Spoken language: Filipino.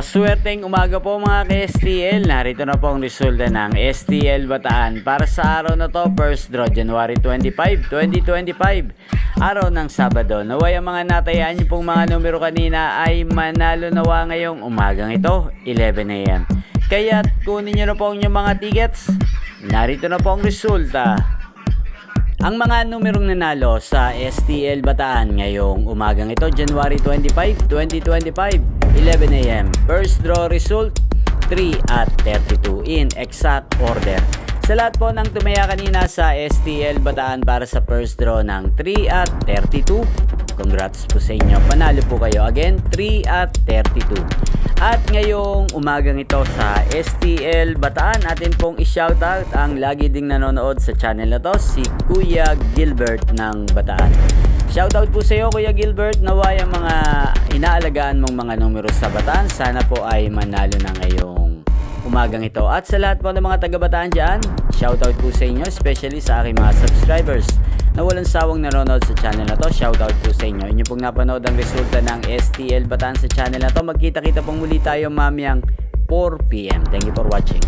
Maswerteng umaga po mga ka-STL. Narito na po ang resulta ng STL Bataan para sa araw na to, first draw January 25, 2025, araw ng Sabado. Naway ang mga natayaan niyo pong mga numero kanina ay manalo nawa ngayong umagang ito, 11 AM. Kaya kunin niyo na po ang inyong mga tickets. Narito na po ang resulta. Ang mga numerong nanalo sa STL Bataan ngayong umagang ito, January 25, 2025, 11 AM. First draw result, 3 at 32 in exact order. Sa lahat po ng tumaya kanina sa STL Bataan para sa first draw ng 3 at 32, congrats po sa inyo. Panalo po kayo. Again, 3 at 32. At ngayong umagang ito sa STL Bataan, atin pong i-shoutout ang lagi ding nanonood sa channel na to, si Kuya Gilbert ng Bataan. Shoutout po sa iyo Kuya Gilbert, naway ang mga inaalagaan mong mga numero sa Bataan, sana po ay manalo na ngayong umagang ito. At sa lahat po ng mga taga Bataan dyan, shoutout po sa inyo, especially sa aking mga subscribers na walang sawang nanonood sa channel na to. Shoutout po sa inyo. Inyo pong napanood ang resulta ng STL Bataan sa channel na to. Magkita-kita pong muli tayo mamayang 4 PM. Thank you for watching.